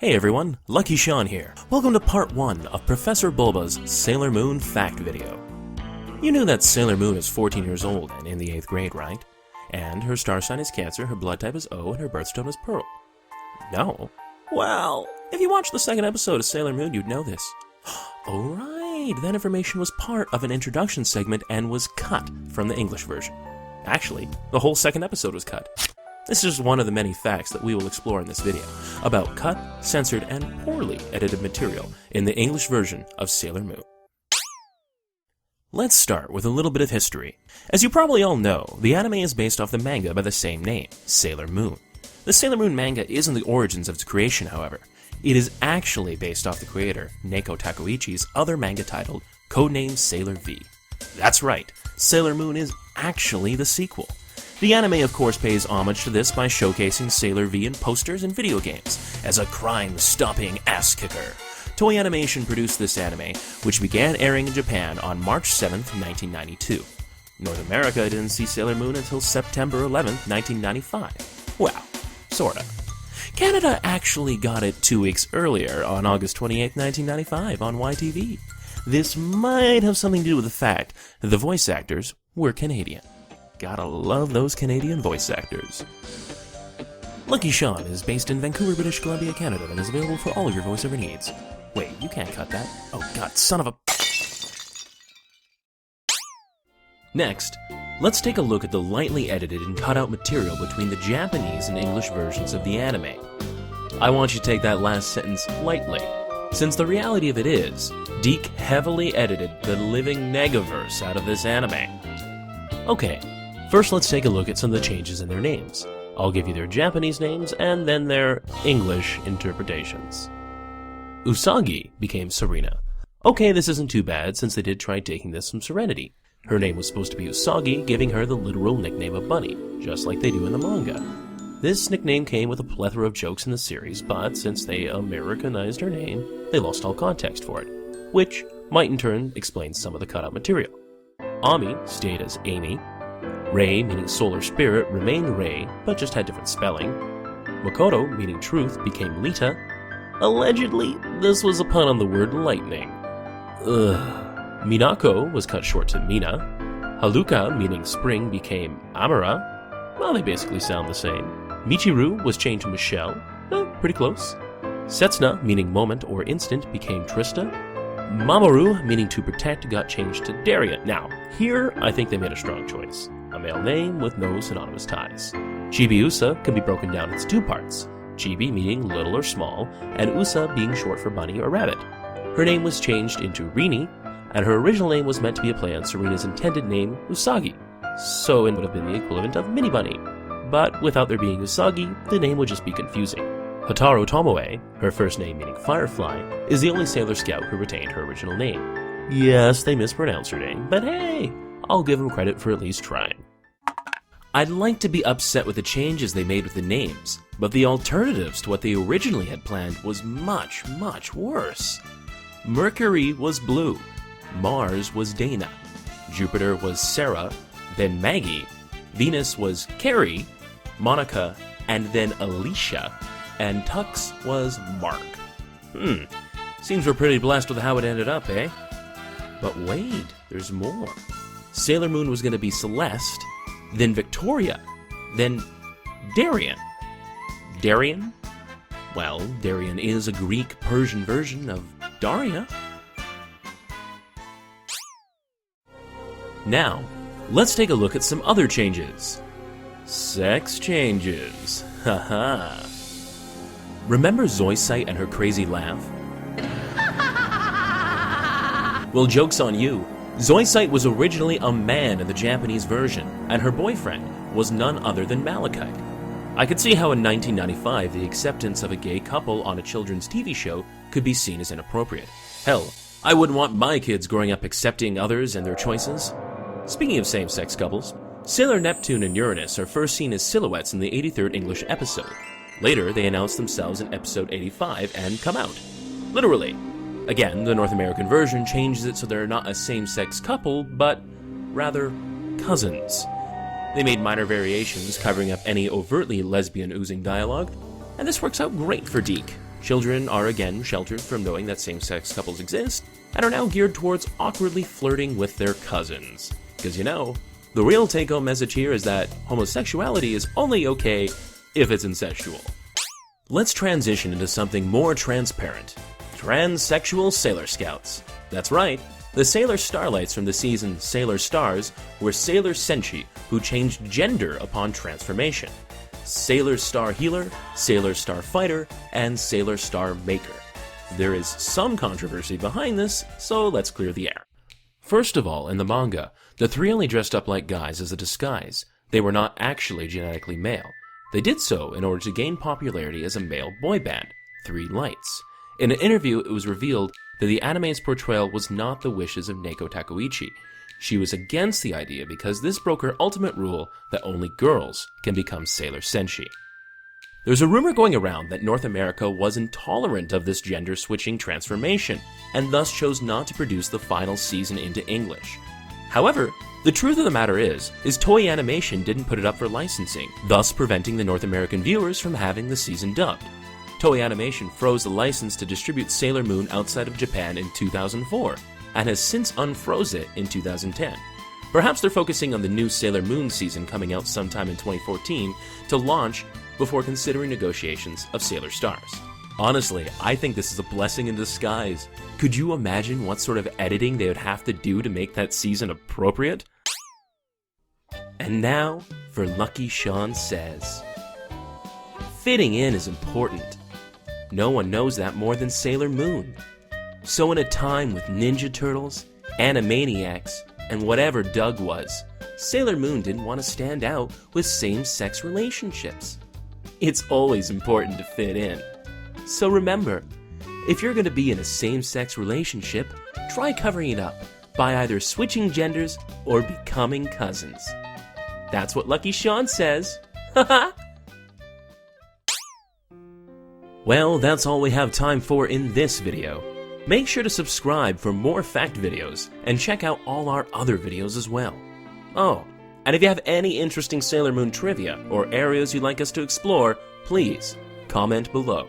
Hey everyone, Lucky Sean here. Welcome to part 1 of Professor Bulba's Sailor Moon fact video. You knew that Sailor Moon is 14 years old and in the 8th grade, right? And her star sign is Cancer, her blood type is O, and her birthstone is Pearl. No? Well, if you watched the second episode of Sailor Moon, you'd know this. Oh right, that information was part of an introduction segment and was cut from the English version. Actually, the whole second episode was cut. This is just one of the many facts that we will explore in this video about cut, censored, and poorly edited material in the English version of Sailor Moon. Let's start with a little bit of history. As you probably all know, the anime is based off the manga by the same name, Sailor Moon. The Sailor Moon manga isn't the origins of its creation, however. It is actually based off the creator, Neko Takeuchi's other manga titled codenamed Sailor V. That's right, Sailor Moon is actually the sequel. The anime, of course, pays homage to this by showcasing Sailor V in posters and video games as a crime-stopping ass-kicker. Toei Animation produced this anime, which began airing in Japan on March 7th, 1992. North America didn't see Sailor Moon until September 11th, 1995. Well, sorta. Canada actually got it 2 weeks earlier, on August 28th, 1995, on YTV. This might have something to do with the fact that the voice actors were Canadian. Gotta love those Canadian voice actors. Lucky Sean is based in Vancouver, British Columbia, Canada, and is available for all of your voiceover needs. Wait, you can't cut that. Oh god, son of a... Next, let's take a look at the lightly edited and cut out material between the Japanese and English versions of the anime. I want you to take that last sentence lightly, since the reality of it is, DiC heavily edited the living negaverse out of this anime. Okay, first let's take a look at some of the changes in their names. I'll give you their Japanese names and then their English interpretations. Usagi became Serena. Okay, this isn't too bad since they did try taking this from Serenity. Her name was supposed to be Usagi, giving her the literal nickname of Bunny, just like they do in the manga. This nickname came with a plethora of jokes in the series, but since they Americanized her name, they lost all context for it, which might in turn explain some of the cutout material. Ami stayed as Amy. Rei, meaning solar spirit, remained Rei, but just had different spelling. Makoto, meaning truth, became Lita. Allegedly, this was a pun on the word lightning. Minako was cut short to Mina. Haruka, meaning spring, became Amara. Well, they basically sound the same. Michiru was changed to Michelle. Pretty close. Setsuna, meaning moment or instant, became Trista. Mamoru, meaning to protect, got changed to Darien. Now, here I think they made a strong choice. A male name with no synonymous ties. Chibi-Usa can be broken down into 2 parts. Chibi meaning little or small, and Usa being short for bunny or rabbit. Her name was changed into Rini, and her original name was meant to be a play on Serena's intended name, Usagi. So it would have been the equivalent of Mini Bunny. But without there being Usagi, the name would just be confusing. Hotaru Tomoe, her first name meaning Firefly, is the only Sailor Scout who retained her original name. Yes, they mispronounced her name, but hey, I'll give them credit for at least trying. I'd like to be upset with the changes they made with the names, but the alternatives to what they originally had planned was much, much worse. Mercury was Blue, Mars was Dana, Jupiter was Sarah, then Maggie, Venus was Carrie, Monica, and then Alicia, and Tux was Mark. Seems we're pretty blessed with how it ended up, eh? But wait, there's more. Sailor Moon was going to be Celeste, then Victoria, then Darien. Darien? Well, Darien is a Greek-Persian version of Daria. Now, let's take a look at some other changes. Sex changes. Haha. Remember Zoisite and her crazy laugh? Well, joke's on you. Zoisite was originally a man in the Japanese version, and her boyfriend was none other than Malachite. I could see how in 1995 the acceptance of a gay couple on a children's TV show could be seen as inappropriate. Hell, I wouldn't want my kids growing up accepting others and their choices. Speaking of same-sex couples, Sailor Neptune and Uranus are first seen as silhouettes in the 83rd English episode. Later, they announce themselves in episode 85 and come out. Literally. Again, the North American version changes it so they're not a same-sex couple, but rather cousins. They made minor variations covering up any overtly lesbian oozing dialogue, and this works out great for DiC. Children are again sheltered from knowing that same-sex couples exist, and are now geared towards awkwardly flirting with their cousins. Because the real take-home message here is that homosexuality is only okay if it's incestual. Let's transition into something more transparent. Transsexual Sailor Scouts. That's right, the Sailor Starlights from the season Sailor Stars were Sailor Senshi who changed gender upon transformation. Sailor Star Healer, Sailor Star Fighter, and Sailor Star Maker. There is some controversy behind this, so let's clear the air. First of all, in the manga, the three only dressed up like guys as a disguise. They were not actually genetically male. They did so in order to gain popularity as a male boy band, Three Lights. In an interview, it was revealed that the anime's portrayal was not the wishes of Neko Takeuchi. She was against the idea because this broke her ultimate rule that only girls can become Sailor Senshi. There's a rumor going around that North America was intolerant of this gender-switching transformation, and thus chose not to produce the final season into English. However, the truth of the matter is Toei Animation didn't put it up for licensing, thus preventing the North American viewers from having the season dubbed. Toei Animation froze the license to distribute Sailor Moon outside of Japan in 2004, and has since unfroze it in 2010. Perhaps they're focusing on the new Sailor Moon season coming out sometime in 2014 to launch before considering negotiations of Sailor Stars. Honestly, I think this is a blessing in disguise. Could you imagine what sort of editing they would have to do to make that season appropriate? And now, for Lucky Sean Says. Fitting in is important. No one knows that more than Sailor Moon. So in a time with Ninja Turtles, Animaniacs, and whatever Doug was, Sailor Moon didn't want to stand out with same-sex relationships. It's always important to fit in. So remember, if you're going to be in a same-sex relationship, try covering it up by either switching genders or becoming cousins. That's what Lucky Sean says. Haha! Well, that's all we have time for in this video. Make sure to subscribe for more fact videos, and check out all our other videos as well. Oh, and if you have any interesting Sailor Moon trivia or areas you'd like us to explore, please comment below.